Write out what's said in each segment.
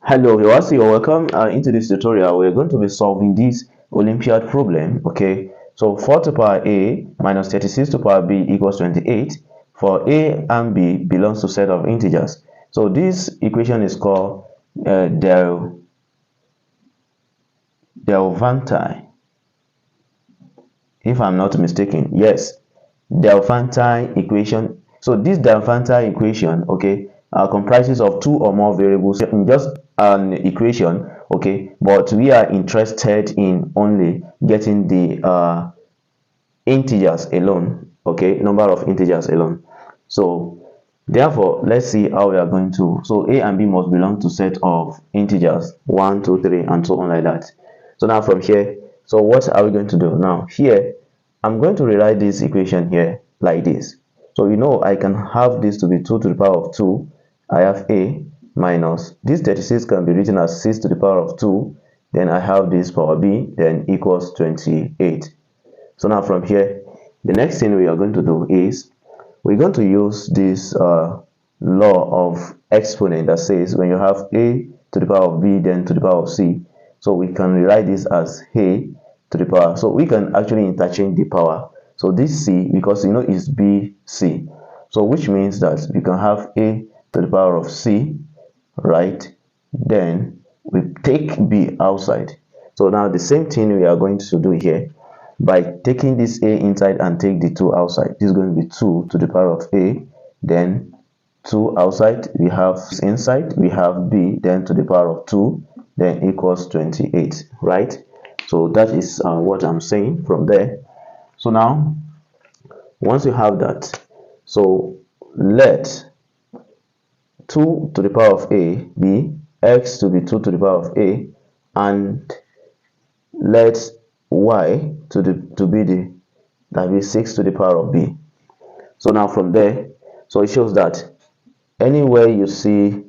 Hello viewers, you're welcome into this tutorial. We're going to be solving this Olympiad problem. Okay, so 4 to the power a minus 36 to the power b equals 28 for a and b belongs to set of integers. So this equation is called Diophantine, if I'm not mistaken. Yes, Diophantine equation. So this Diophantine equation, okay, comprises of two or more variables in just an equation, okay, but we are interested in only getting the integers alone, okay, number of integers alone. So therefore, let's see how we are going to. So a and b must belong to set of integers 1, 2, 3, and so on like that. So now from here, so what are we going to do now? Here I'm going to rewrite this equation here like this. So you know I can have this to be 2 to the power of 2. I have a minus this 36 can be written as 6 to the power of 2. Then I have this power b, then equals 28. So now from here, the next thing we are going to do is we're going to use this law of exponent that says when you have a to the power of b then to the power of c. So we can rewrite this as a to the power. So we can actually interchange the power. So this c, because you know is bc, so which means that we can have a to the power of c, right? Then we take b outside. So now the same thing we are going to do here by taking this a inside and take the 2 outside. This is going to be 2 to the power of a, then 2 outside, we have inside, we have b, then to the power of 2, then equals 28, right? So that is what I'm saying from there. So now once you have that, so let 2 to the power of a be x to be 2 to the power of a, and let y to be the that be 6 to the power of b. So now from there, so it shows that anywhere you see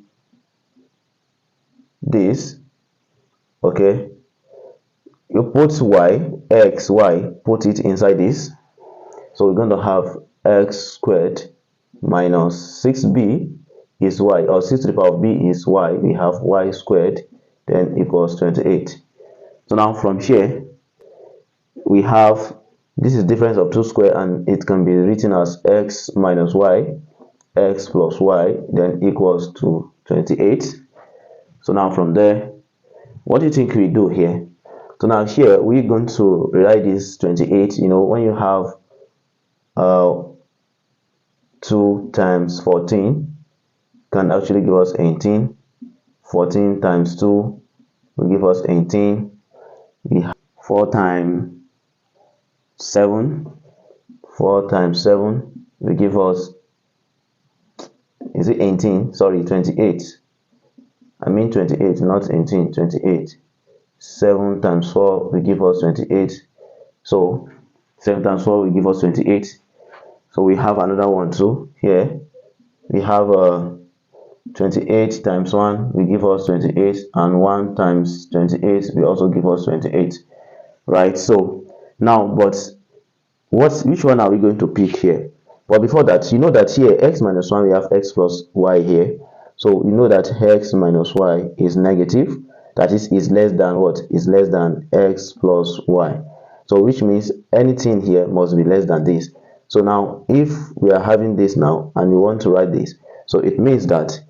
this, okay, you put y, x, y, put it inside this. So we're going to have x squared minus 6b is y, or 6 to the power of b is y. We have y squared, then equals 28. So now from here, we have this is difference of 2 square, and it can be written as x minus y, x plus y, then equals to 28. So now from there, what do you think we do here? So now here we're going to rewrite this 28. You know, when you have 2 times 14 can actually give us 18. 14 times 2 will give us 18. We have 4 times 7. 4 times 7 will give us, is it 18? Sorry, 28. I mean 28, not 18, 28. 7 times 4 will give us 28. So 7 times 4 will give us 28. So we have another one too here. We have 28 times 1 will give us 28, and 1 times 28 will also give us 28, right? So now, but which one are we going to pick here? But before that, you know that here x minus 1 we have x plus y here. So you know that x minus y is negative, that is less than what? Is less than x plus y. So which means anything here must be less than this. So now if we are having this now and we want to write this, so it means that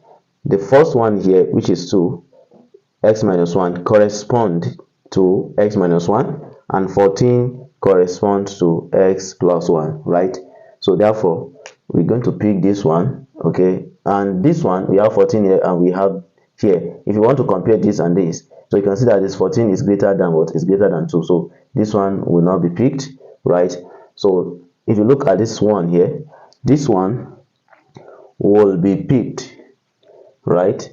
the first one here, which is 2, x minus 1, correspond to x minus 1, and 14 corresponds to x plus 1, right? So therefore we're going to pick this one, okay, and this one we have 14 here and we have here. If you want to compare this and this, so you can see that this 14 is greater than what? Is greater than 2, so this one will not be picked, right? So if you look at this one here, this one will be picked, right?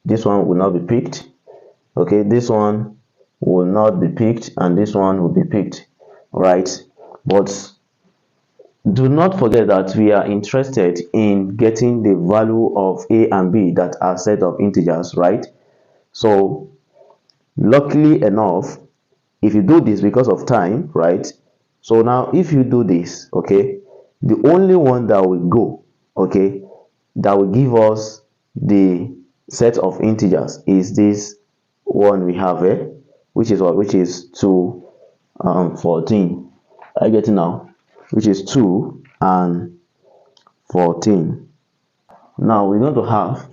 This one will not be picked, okay, this one will not be picked, and this one will be picked, right? But do not forget that we are interested in getting the value of a and b that are set of integers, right? So luckily enough, if you do this because of time, right? So now if you do this, okay, the only one that will go, okay, that will give us the set of integers is this one we have here, which is what? Which is 2 14. Are you getting now? Which is 2 and 14. Now we're going to have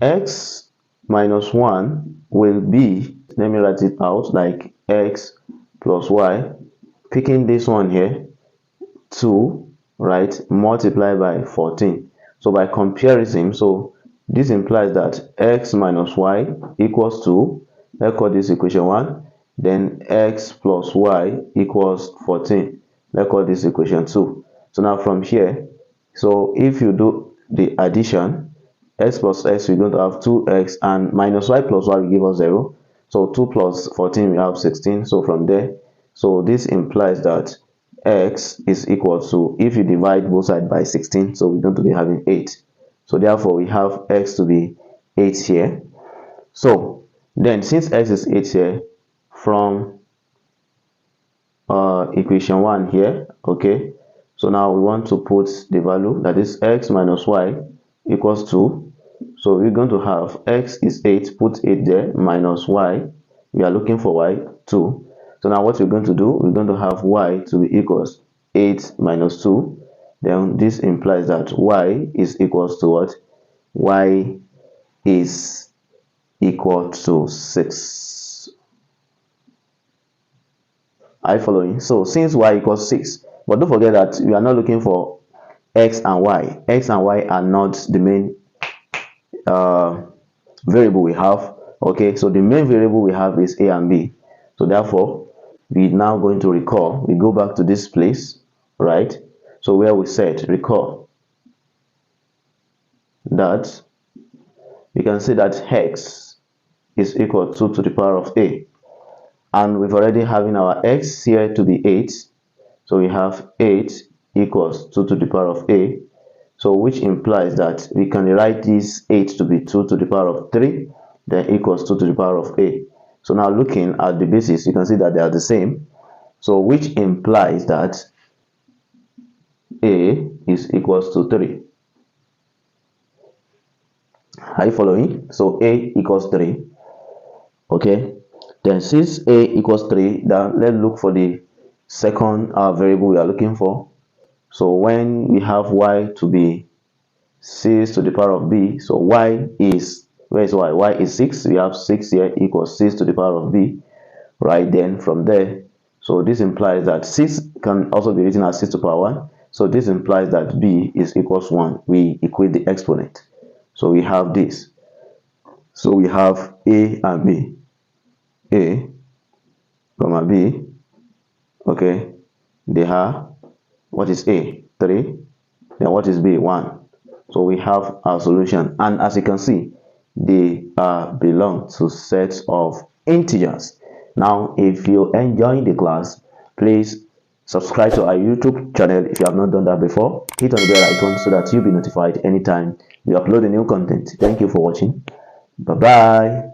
x minus 1 will be, let me write it out, like x plus y, picking this one here, 2, right, multiplied by 14. So by comparison, so this implies that x minus y equals 2. Let's call this equation 1. Then x plus y equals 14. Let's call this equation 2. So now from here, so if you do the addition, x plus x, we're going to have 2x, and minus y plus y will give us 0. So 2 plus 14, we have 16. So from there, so this implies that x is equal to, if you divide both sides by 16, so we're going to be having 8. So therefore we have x to be 8 here. So then since x is 8 here, from equation 1 here, okay, so now we want to put the value, that is x minus y equals 2. So we're going to have x is 8, put 8 there, minus y, we are looking for y, 2. So now what we're going to do, we're going to have y to be equals 8 minus 2. Then this implies that y is equals to what? Y is equal to 6. Are you following? So since y equals 6, but don't forget that we are not looking for x and y. X and y are not the main variable we have. Okay, so the main variable we have is a and b. So therefore, we're now going to recall. We go back to this place, right? So where we said recall that we can say that x is equal to 2 to the power of a, and we've already having our x here to be 8. So we have 8 equals 2 to the power of a. So which implies that we can write this 8 to be 2 to the power of 3, then equals 2 to the power of a. So now looking at the basis, you can see that they are the same. So which implies that a is equals to 3. Are you following? So a equals 3. Okay. Then since a equals 3, then let's look for the second variable we are looking for. So when we have y to be 6 to the power of b, so y is, where is y? Y is 6. We have 6 here equals 6 to the power of b. Right, then from there, so this implies that 6 can also be written as 6 to the power 1. So this implies that b is equals 1. We equate the exponent. So we have this. So we have a and b. A comma b. Okay, they are, what is a? 3. Then what is b? 1. So we have our solution, and as you can see, they belong to sets of integers. Now if you enjoy the class, please subscribe to our YouTube channel if you have not done that before. Hit on the bell icon so that you'll be notified anytime we upload a new content. Thank you for watching. Bye bye.